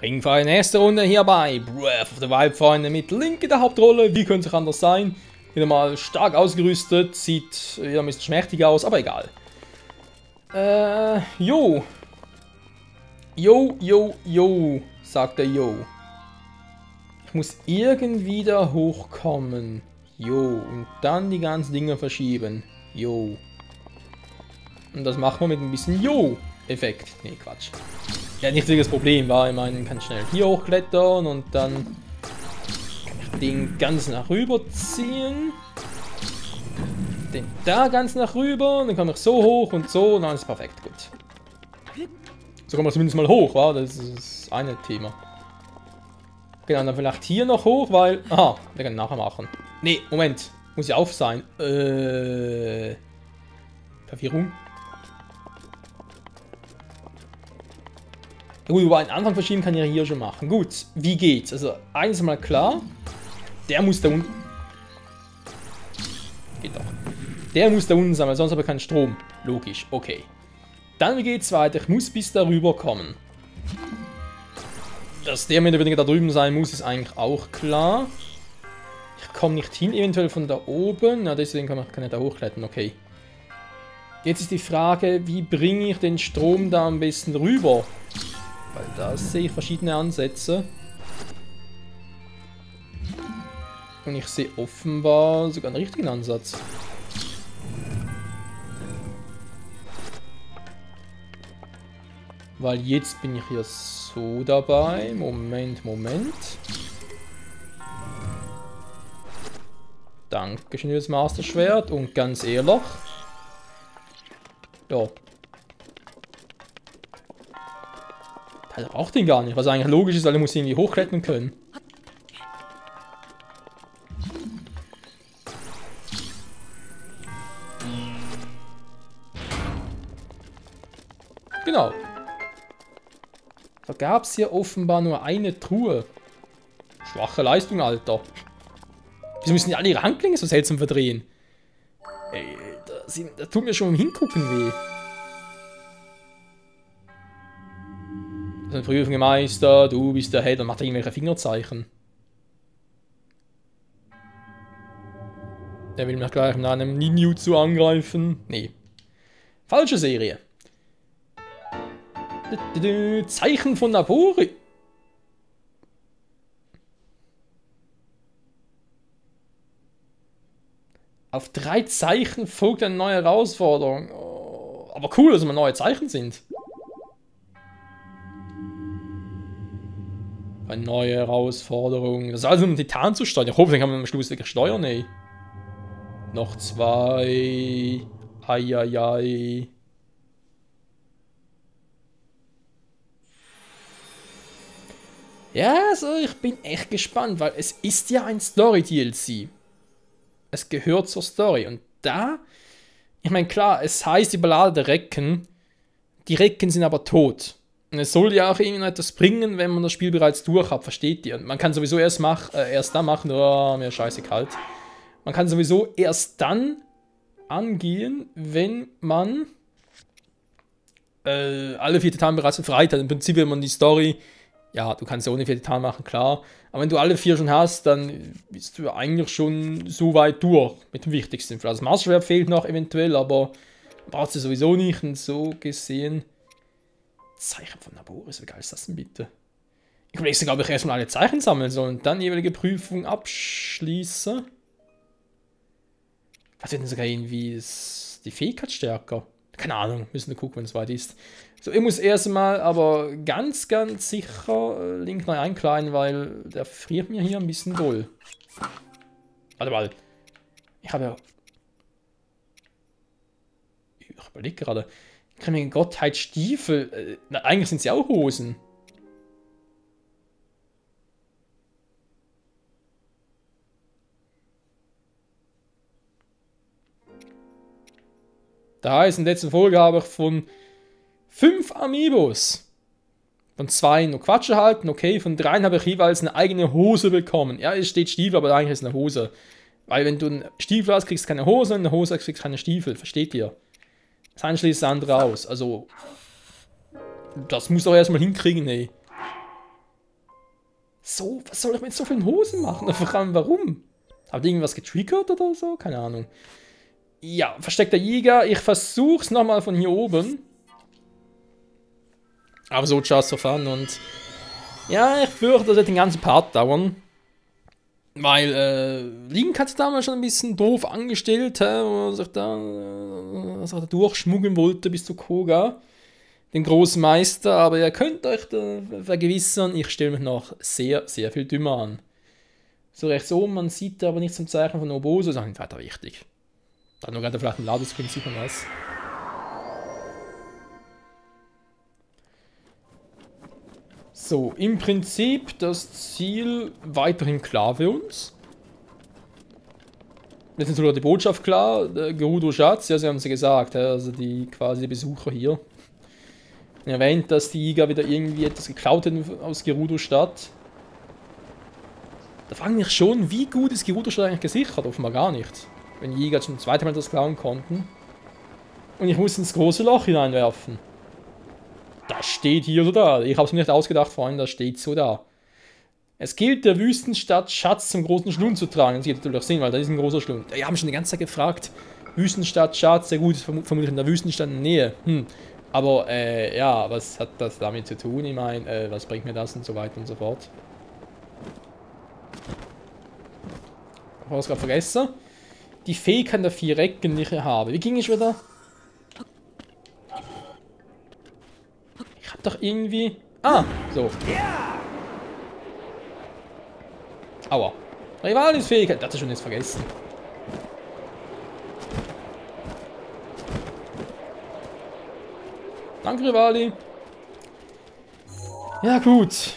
Ringfrei nächste Runde hier bei Breath of the Wild, Freunde, mit Link in der Hauptrolle. Wie könnte es anders sein? Wieder mal stark ausgerüstet, sieht wieder ein bisschen schmächtig aus, aber egal. Jo, sagt der Jo. Ich muss irgendwie da hochkommen. Jo, und dann die ganzen Dinge verschieben. Jo. Und das machen wir mit ein bisschen Jo-Effekt. Nee, Quatsch. Ja, nicht wirklich das Problem war, ich meine, man kann schnell hier hochklettern und dann den ganz nach rüber ziehen. Den da ganz nach rüber und dann komme ich so hoch und so und dann ist es perfekt, gut. So kommen wir zumindest mal hoch, wa? Das ist das eine Thema. Genau, dann vielleicht hier noch hoch, weil... Aha, wir können nachher machen. Nee, Moment. Muss ja auf sein. Verwirrung. Gut, über einen Anfang verschieben kann ich ja hier schon machen. Gut, wie geht's? Also, eins mal klar. Der muss da unten... Geht doch. Der muss da unten sein, weil sonst habe ich keinen Strom. Logisch, okay. Dann, wie geht's weiter? Ich muss bis darüber kommen. Dass der mehr oder weniger da drüben sein muss, ist eigentlich auch klar. Ich komme nicht hin, eventuell von da oben. Na, deswegen kann ich da hochklettern, okay. Jetzt ist die Frage, wie bringe ich den Strom da am besten rüber? Weil da sehe ich verschiedene Ansätze. Und ich sehe offenbar sogar einen richtigen Ansatz. Weil jetzt bin ich hier so dabei. Moment. Dankeschön für das Master-Schwert. Und ganz ehrlich. Ja. Er braucht den gar nicht, was eigentlich logisch ist, weil er muss irgendwie hochklettern können. Genau. Da gab es hier offenbar nur eine Truhe. Schwache Leistung, Alter. Wieso müssen die alle ihre Handklinge so seltsam verdrehen? Ey, das tut mir schon im Hingucken weh. Also Prüfung Meister, du bist der Held und macht irgendwelche Fingerzeichen. Der will mich gleich mit einem Ninjutsu angreifen. Nee. Falsche Serie. Zeichen von Nabori. Auf 3 Zeichen folgt eine neue Herausforderung. Oh, aber cool, dass immer neue Zeichen sind. Eine neue Herausforderung. Das ist also um einen Titan zu steuern. Ich hoffe, den kann man am Schluss wirklich steuern, ey. Noch 2. Eieiei. Ja, also ich bin echt gespannt, weil es ist ja ein Story-DLC. Es gehört zur Story. Und da, ich meine, klar, es heißt die Ballade der Recken. Die Recken sind aber tot. Und es soll ja auch irgendetwas bringen, wenn man das Spiel bereits durch hat, versteht ihr? Und man kann sowieso erst dann machen, oh, mir ist scheiße kalt. Man kann sowieso erst dann angehen, wenn man alle 4 Titanen bereits befreit hat. Im Prinzip, wenn man die Story, ja, du kannst ja ohne 4 Titanen machen, klar. Aber wenn du alle 4 schon hast, dann bist du eigentlich schon so weit durch mit dem Wichtigsten. Also das Master-Schwert fehlt noch eventuell, aber brauchst du sowieso nicht. Und so gesehen... Zeichen von Naboris, wie geil ist das denn bitte? Ich überlege sogar, ob ich erstmal alle Zeichen sammeln soll und dann jeweilige Prüfung abschließe. Was wird denn sogar irgendwie die Fähigkeit stärker? Keine Ahnung, müssen wir gucken, wenn es weit ist. So, ich muss erstmal aber ganz sicher Link neu einkleiden, weil der friert mir hier ein bisschen doll. Warte mal. Ich habe ja... Ich überlege gerade... Ich kann mir Gottheit Stiefel. Eigentlich sind sie auch Hosen. Da heißt, in der letzten Folge habe ich von 5 Amiibos. Von 2 nur Quatsch erhalten, okay. Von 3 habe ich jeweils eine eigene Hose bekommen. Ja, es steht Stiefel, aber eigentlich ist es eine Hose. Weil wenn du einen Stiefel hast, kriegst du keine Hose, und eine Hose kriegst du keine Stiefel. Versteht ihr? Das eine schließt das andere aus. Also, das muss doch erstmal hinkriegen, ey. So, was soll ich mit so vielen Hosen machen? Vor allem, warum? Habt ihr irgendwas getriggert oder so? Keine Ahnung. Ja, versteckter Jäger. Ich versuch's nochmal von hier oben. Aber so just for fun und... Ja, ich fürchte, das wird den ganzen Part dauern. Weil, Link hat es damals schon ein bisschen doof angestellt, wo er sich da durchschmuggeln wollte bis zu Koga, den großen Meister. Aber ihr könnt euch da vergewissern, ich stelle mich noch sehr, sehr viel dümmer an. So rechts oben, man sieht aber nichts zum Zeichen von Oboso, ist auch nicht weiter wichtig. Da hat noch gerade vielleicht ein Ladescreen, sieht man was. So, im Prinzip das Ziel weiterhin klar für uns. Jetzt ist natürlich die Botschaft klar, der Gerudo-Schatz, ja, sie haben es ja gesagt, also die quasi die Besucher hier. Erwähnt, dass die Jäger wieder irgendwie etwas geklaut hätten aus Gerudo-Stadt. Da fragen wir schon, wie gut ist Gerudo-Stadt eigentlich gesichert? Offenbar gar nicht. Wenn die Jäger zum zweiten Mal das klauen konnten. Und ich muss ins große Loch hineinwerfen. Das steht hier so da. Ich habe es mir nicht ausgedacht, Freunde, das steht so da. Es gilt, der Wüstenstadt Schatz zum großen Schlund zu tragen. Das gibt natürlich auch Sinn, weil da ist ein großer Schlund. Wir haben schon die ganze Zeit gefragt, Wüstenstadt Schatz, sehr gut, ist vermutlich in der Wüstenstadt in der Nähe. Aber, ja, was hat das damit zu tun? Ich meine, was bringt mir das und so weiter und so fort. Ich habe es gerade vergessen. Die Fähigkeit der 4 Recken, die ich habe. Wie ging es wieder? Ich hab doch irgendwie... Ah, so. Aua. Rivalis Fähigkeit. Das hat er schon jetzt vergessen. Danke, Rivali. Ja, gut.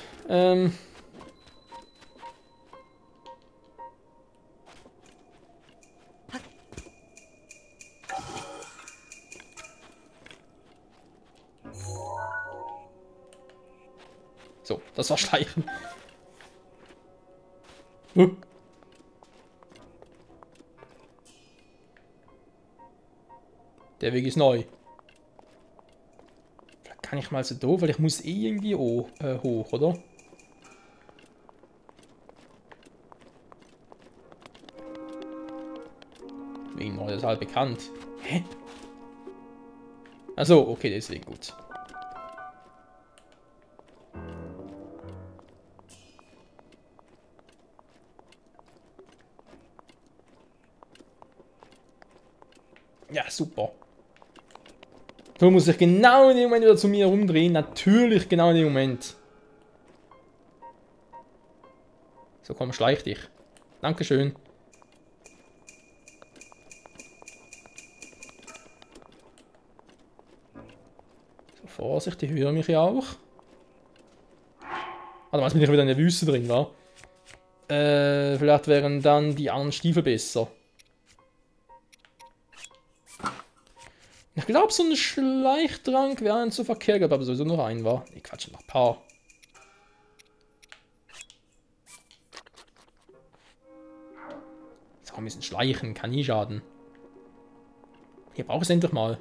So, das war Schleichen. Der Weg ist neu. Vielleicht kann ich mal so doof, weil ich muss eh irgendwie hoch, oder? Wegen neu, das ist halt bekannt. Hä? Achso, okay, deswegen gut. Ja, super. So muss ich genau in dem Moment wieder zu mir rumdrehen. Natürlich genau in dem Moment. So, komm, schleich dich. Dankeschön. So, Vorsicht, die hören mich ja auch. Warte mal, jetzt bin ich wieder in der Wüste drin, wa? Vielleicht wären dann die anderen Stiefel besser. Ich glaube, so ein Schleichtrank wäre ein zu verkehrt, aber sowieso noch ein war. Nee, Quatsch, noch ein paar. So, ein bisschen schleichen, kann nie schaden. Hier brauche ich es endlich mal.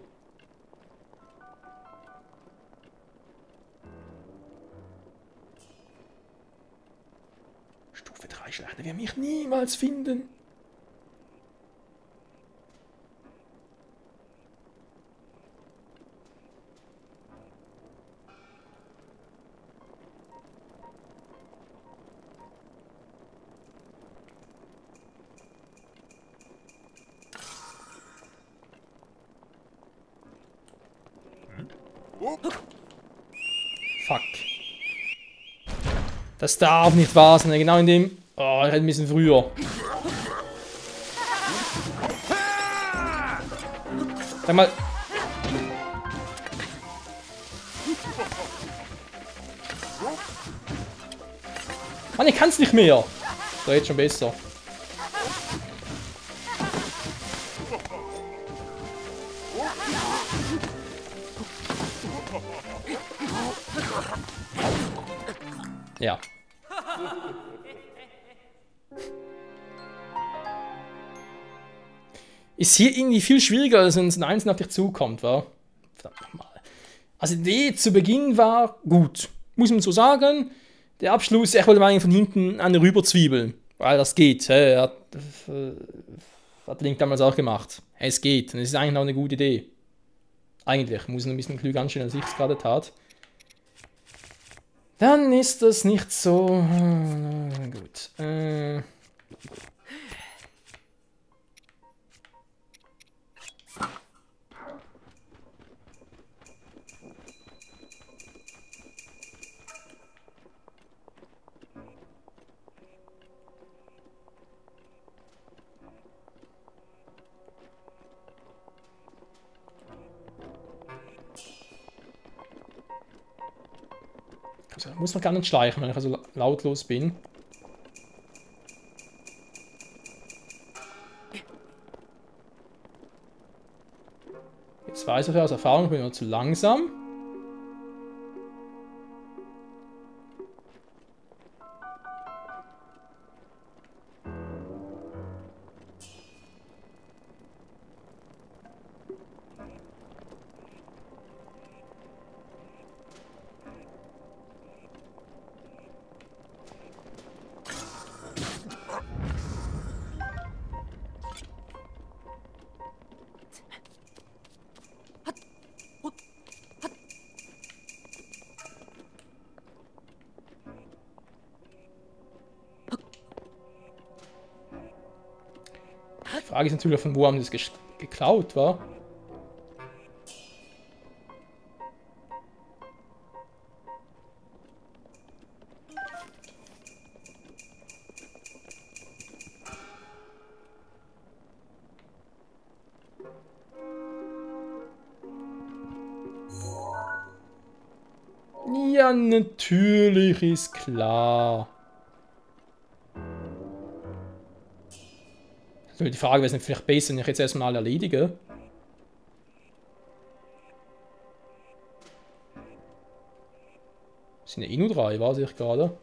Stufe 3 Schleichen, wir mich niemals finden. Fuck. Das darf nicht wahr sein. Genau in dem... Oh, ich hätte ein bisschen früher. Sag mal... Mann, ich kann's nicht mehr. So, jetzt schon besser. Ja. Ist hier irgendwie viel schwieriger, als wenn es ein Einzelnen auf dich zukommt, wa? Verdammt nochmal. Also die Idee zu Beginn war gut. Muss man so sagen. Der Abschluss, ich wollte mal von hinten eine rüberzwiebeln. Weil das geht. Hat Link damals auch gemacht. Es geht. Und es ist eigentlich auch eine gute Idee. Eigentlich. Muss noch ein bisschen klug anstellen, als ich es gerade tat. Dann ist das nicht so... gut. Also, muss man gar nicht schleichen, wenn ich also lautlos bin. Jetzt weiß ich ja aus Erfahrung, ich bin immer zu langsam. Die Frage ist natürlich, von wo haben das geklaut war. Ja, natürlich ist klar. Die Frage wäre es nicht vielleicht besser, wenn ich jetzt erstmal alle erledige. Es sind ja eh nur 3, weiß ich gerade.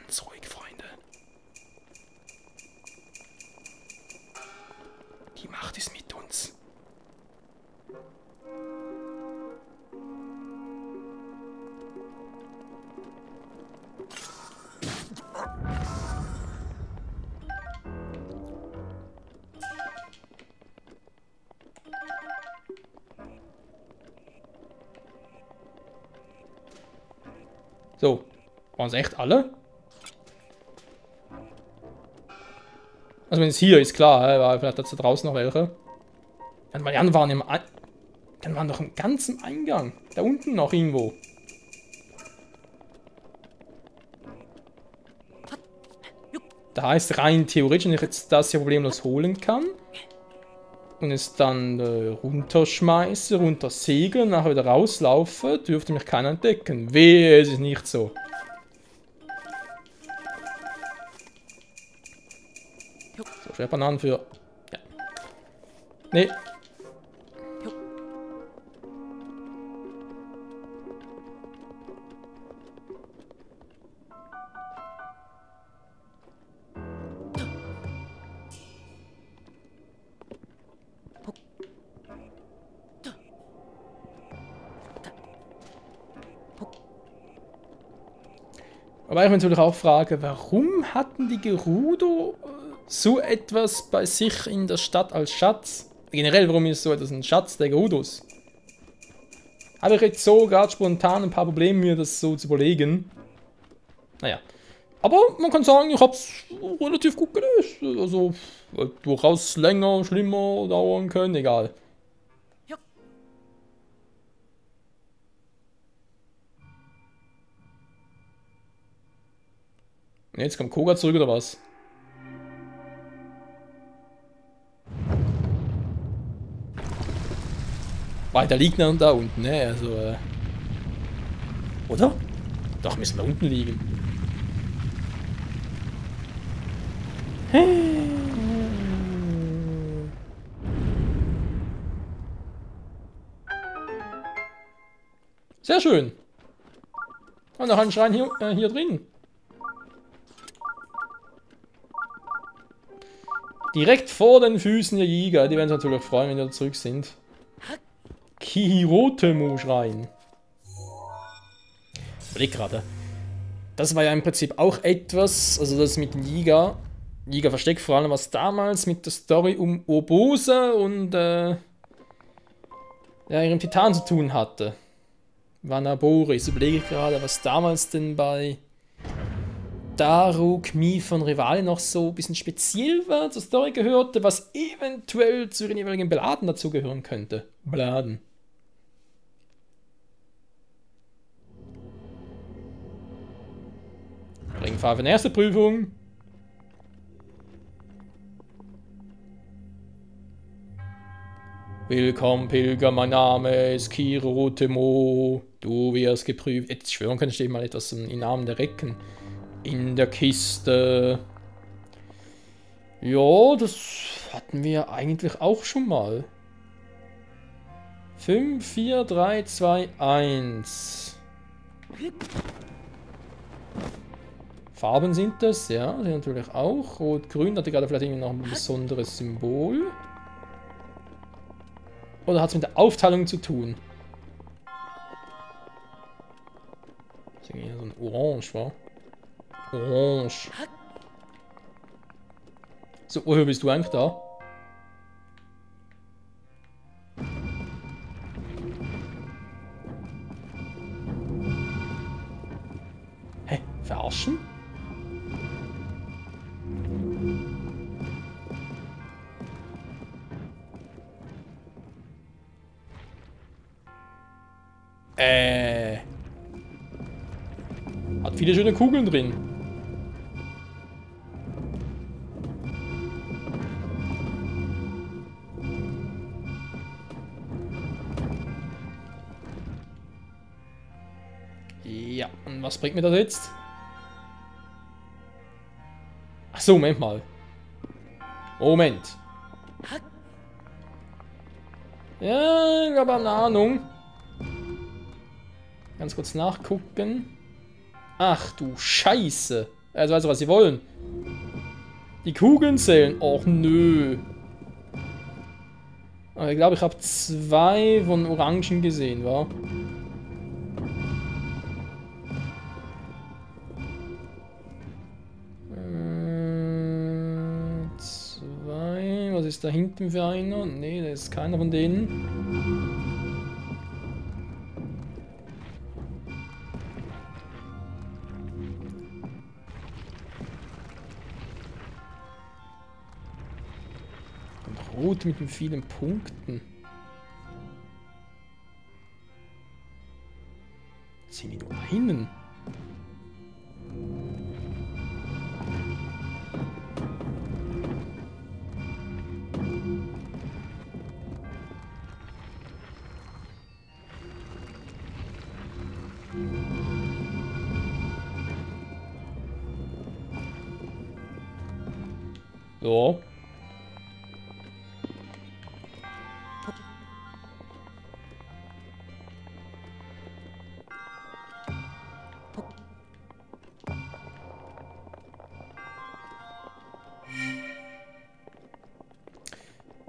Ganz ruhig, Freunde. Die Macht ist mit uns. So, waren es echt alle? Also wenn es hier ist, klar, weil vielleicht hat es da draußen noch welche. Ja, die anderen waren dann waren doch im ganzen Eingang. Da unten noch irgendwo. Da heißt rein theoretisch, wenn ich jetzt das hier problemlos holen kann und es dann runterschmeiße, runtersegeln, nachher wieder rauslaufe, dürfte mich keiner entdecken. Wehe, es ist nicht so. So, Schwertbananen für... Ja. Nee. Aber ich mich natürlich auch frage, warum hatten die Gerudo so etwas bei sich in der Stadt als Schatz? Generell, warum ist so etwas ein Schatz der Gerudos? Habe ich jetzt so gerade spontan ein paar Probleme, mir das so zu überlegen. Naja. Aber man kann sagen, ich habe es relativ gut gelöst. Also, durchaus länger, schlimmer dauern können, egal. Jetzt kommt Koga zurück, oder was? Weil der liegt da unten, ne? Also, oder? Doch, müssen wir unten liegen. Sehr schön. Und noch ein Schrein hier drin. Direkt vor den Füßen der Jäger. Die werden sich natürlich freuen, wenn wir zurück sind. Kihirotemo-Schrein. Überleg gerade. Das war ja im Prinzip auch etwas, also das mit den Jäger-Versteck, vor allem was damals mit der Story um Urbosa und ja, ihrem Titan zu tun hatte. Vanaboris. Überlege ich gerade, was damals denn bei Daruk, Mipha und Rivali noch so ein bisschen speziell war, zur Story gehörte, was eventuell zu ihren jeweiligen Beladen dazugehören könnte. Beladen. Ringpfeil für die erste Prüfung. Willkommen, Pilger, mein Name ist Kihirotemo. Du wirst geprüft. Jetzt schwören könnte ich mal etwas im Namen der Recken. In der Kiste. Ja, das hatten wir eigentlich auch schon mal. 5, 4, 3, 2, 1. Farben sind das, ja, sind natürlich auch. Rot-Grün hatte gerade vielleicht irgendwie noch ein besonderes Symbol. Oder hat es mit der Aufteilung zu tun? Das ist irgendwie so ein Orange, wa? Orange. So, woher bist du eigentlich da? Hä? Verarschen? Hat viele schöne Kugeln drin. Ja, und was bringt mir das jetzt? Ach so, Moment mal. Moment. Ja, ich habe eine Ahnung. Ganz kurz nachgucken. Ach du Scheiße. Jetzt weiß ich, was sie wollen. Die Kugeln zählen. Och nö. Aber ich glaube, ich habe 2 von Orangen gesehen, wa? Zwei. Was ist da hinten für einer? Nee, das ist keiner von denen. Rot mit den vielen Punkten. Sind die nur einen? So.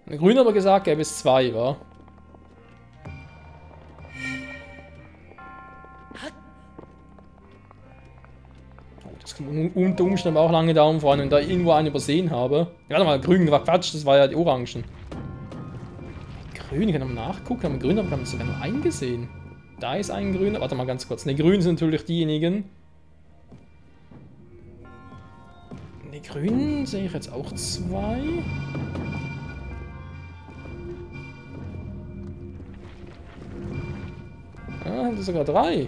Der Grün aber gesagt, gäbe es 2, wa? Oh, das kann unter Umständen auch lange dauern, vor allem wenn ich da irgendwo einen übersehen habe. Warte mal, Grün war Quatsch, das war ja die Orangen. Grün, ich kann nochmal nachgucken, aber Grün habe ich sogar nur einen gesehen. Da ist ein Grüner. Warte mal ganz kurz. Ne, Grün sind natürlich diejenigen. Ne, Grün sehe ich jetzt auch 2. Ah, das ist sogar 3.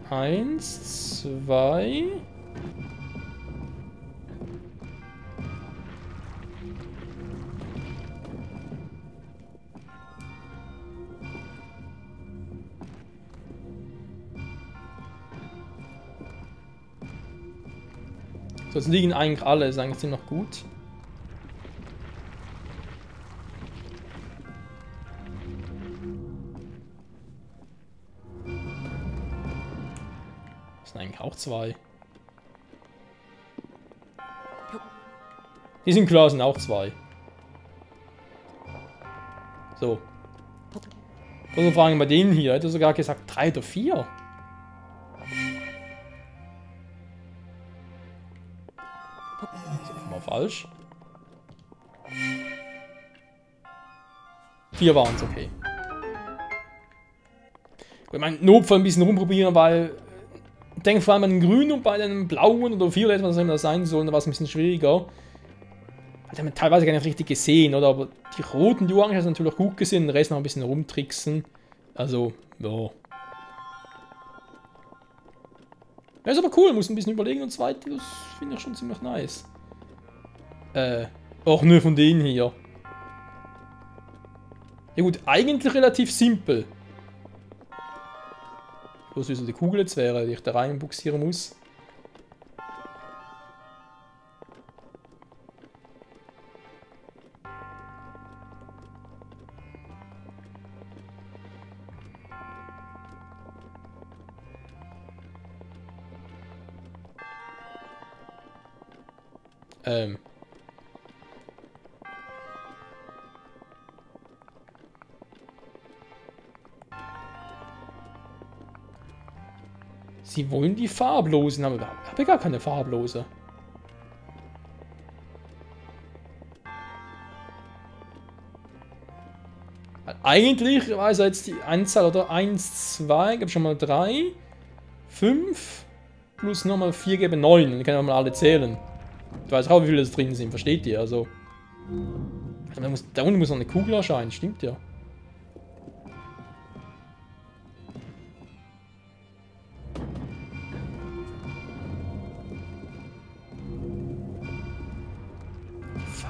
1, 2. So, jetzt liegen eigentlich alle, ist eigentlich ziemlich gut. Das sind eigentlich auch 2. Die sind klar, sind auch 2. So. Also vor allem bei denen hier, hätte er sogar gesagt 3 oder 4. Das ist mal falsch. 4 waren es, okay. Ich meine, Notfall ein bisschen rumprobieren, weil ich denke vor allem an den grünen und bei den blauen oder violetten, was immer das sein soll, da war es ein bisschen schwieriger. Die haben wir teilweise gar nicht richtig gesehen, oder? Aber die roten, die Orange hast du natürlich auch gut gesehen, den Rest noch ein bisschen rumtricksen. Also, ja. Ja, ist aber cool, muss ein bisschen überlegen und zweite, das finde ich schon ziemlich nice. Auch nur von denen hier. Ja gut, eigentlich relativ simpel. Bloß wie so die Kugel jetzt wäre, die ich da rein buxieren muss. Sie wollen die farblosen, aber ich habe gar keine farblose. Eigentlich war es jetzt die Anzahl, oder? 1, 2, gab schon mal 3, 5, plus nochmal 4 geben 9. Dann kann man mal alle zählen. Ich weiß auch, wie viele das drin sind, versteht ihr? Also. Da unten muss noch eine Kugel erscheinen, stimmt ja.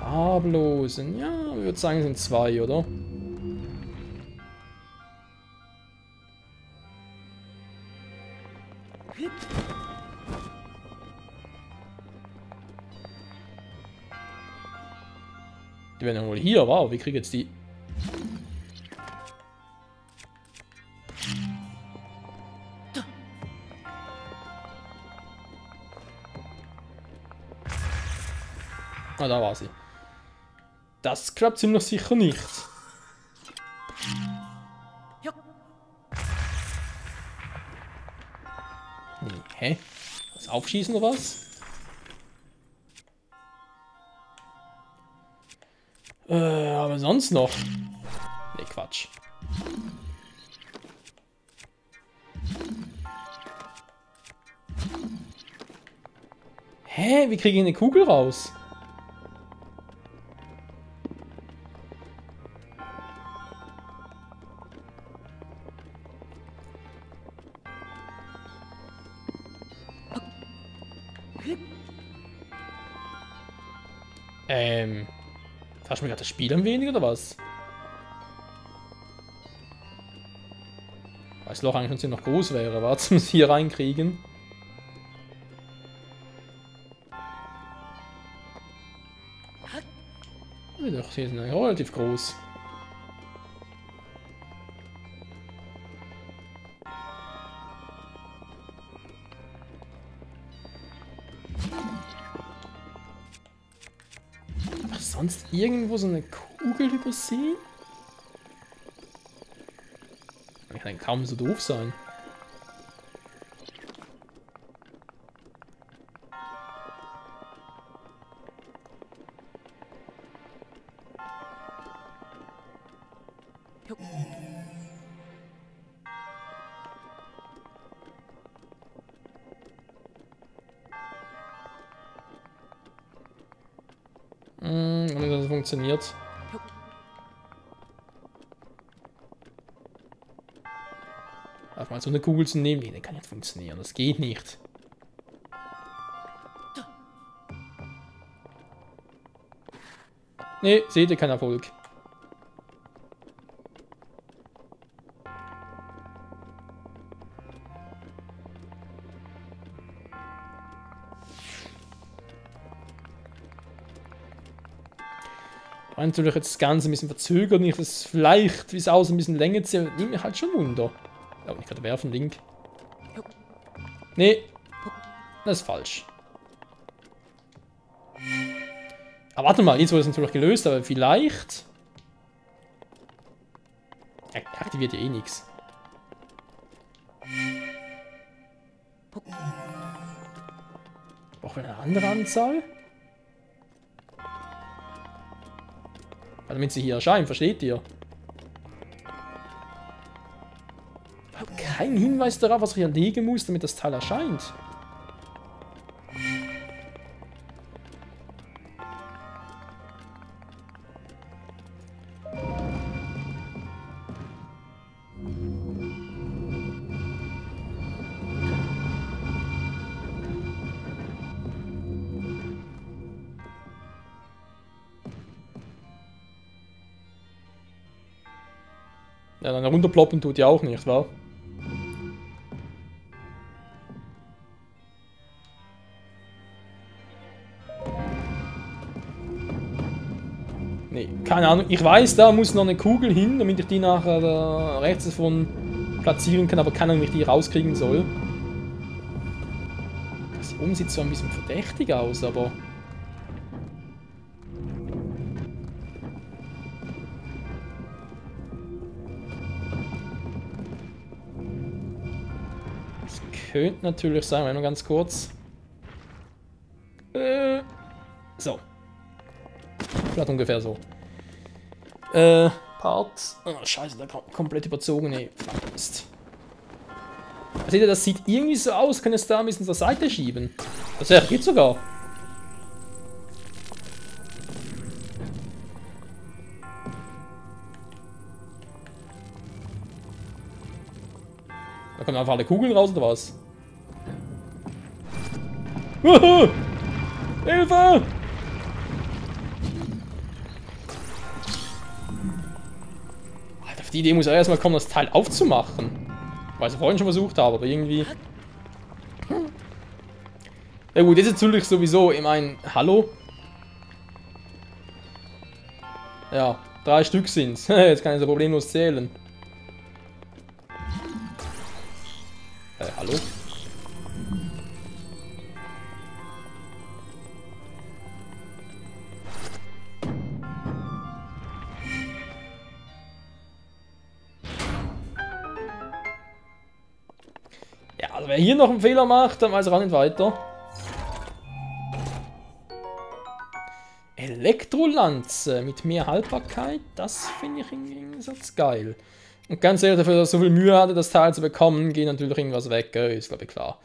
Farblosen, ja, ich würde sagen, es sind 2, oder? Die werden ja wohl hier, wow, wie kriege ich jetzt die? Ah, da war sie. Das klappt ziemlich sicher nicht. Nee, hä? Das Aufschießen oder was? Aber sonst noch? Nee, Quatsch. Hä? Wie kriege ich eine Kugel raus? Verarscht mir gerade das Spiel ein wenig oder was? Weil das Loch eigentlich noch groß wäre, warte, muss ich hier reinkriegen. Ja, doch, hier sind eigentlich relativ groß. Ach, sonst irgendwo so eine Kugel übersehen? Das kann kaum so doof sein. Und das funktioniert. Einfach mal so eine Kugel zu nehmen, nee, das kann nicht funktionieren, das geht nicht. Nee, seht ihr, kein Erfolg. habe natürlich jetzt das Ganze ein bisschen verzögert, nicht das vielleicht, wie es aussieht, ein bisschen länger zieht. Nimmt mich halt schon Wunder. Oh, ich kann werfen, Link. Nee, das ist falsch. Aber warte mal, jetzt wurde es natürlich gelöst, aber vielleicht... Er aktiviert ja eh nichts. Brauchen wir eine andere Anzahl? Damit sie hier erscheinen, versteht ihr? Ich habe keinen Hinweis darauf, was ich hier legen muss, damit das Teil erscheint. Ja, dann runterploppen tut ja auch nicht, wa? Nee, keine Ahnung. Ich weiß, da muss noch eine Kugel hin, damit ich die nachher rechts davon platzieren kann, aber keine Ahnung, wie ich die rauskriegen soll. Das hier oben sieht zwar ein bisschen verdächtig aus, aber... Könnte natürlich sein, wenn nur ganz kurz. So. Vielleicht ungefähr so. Part. Oh, scheiße, da komplett überzogen. Nee, fuck, Mist. Seht ihr, das sieht irgendwie so aus, kann es da ein bisschen zur Seite schieben. Das geht sogar. Da kommen einfach alle Kugeln raus, oder was? Hilfe! Alter, auf die Idee muss er erstmal kommen, das Teil aufzumachen. Weil ich es vorhin schon versucht habe, aber irgendwie... Ja gut, das ist natürlich sowieso, ich meine, hallo? Ja, 3 Stück sind's. Jetzt kann ich so problemlos zählen. Hallo? Ja, also wer hier noch einen Fehler macht, dann weiß er auch nicht weiter. Elektrolanze mit mehr Haltbarkeit, das finde ich im Gegensatz geil. Und ganz ehrlich, dafür, dass ich so viel Mühe hatte, das Teil zu bekommen, geht natürlich irgendwas weg, ist glaube ich klar.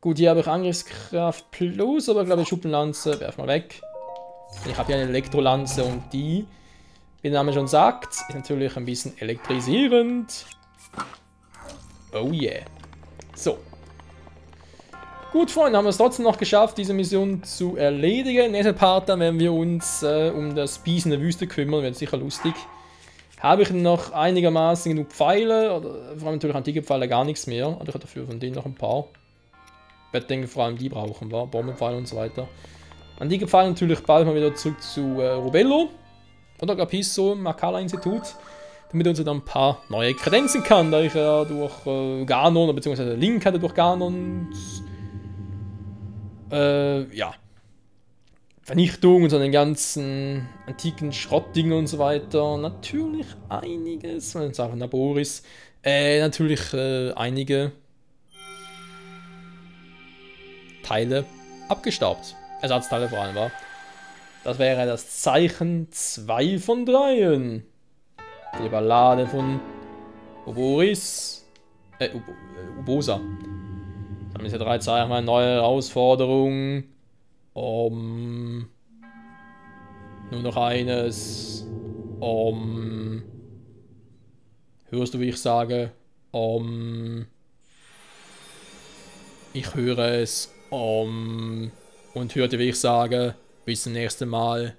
Gut, hier habe ich Angriffskraft plus, aber ich glaube Schuppenlanze, werf mal weg. Ich habe hier eine Elektrolanze und die, wie der Name schon sagt, ist natürlich ein bisschen elektrisierend. Oh yeah. So. Gut, Freunde, haben wir es trotzdem noch geschafft, diese Mission zu erledigen. Nächster Part, dann werden wir uns um das Biest in der Wüste kümmern, wird sicher lustig. Habe ich noch einigermaßen genug Pfeile, oder vor allem natürlich antike Pfeile gar nichts mehr. Aber ich habe dafür von denen noch ein paar. Ich denke vor allem die brauchen wir, Bombenpfeile und so weiter. Antike Pfeile natürlich bald mal wieder zurück zu Rubello. Oder Gapisso, Makala-Institut. Damit er uns dann ein paar neue Kredenzen kann, da ich ja durch Ganon, beziehungsweise Link hatte durch Ganon ja, Vernichtung und so den ganzen antiken Schrottdingen und so weiter. Natürlich einiges, wenn es auch Naboris, natürlich einige Teile abgestaubt. Ersatzteile vor allem, war. Das wäre das Zeichen 2 von 3. Die Ballade von Uboris. Ubosa. Dann ist ja 3 Zeichen, eine neue Herausforderung. Nur noch eines. Hörst du, wie ich sage? Ich höre es. Und hörte, wie ich sage. Bis zum nächsten Mal.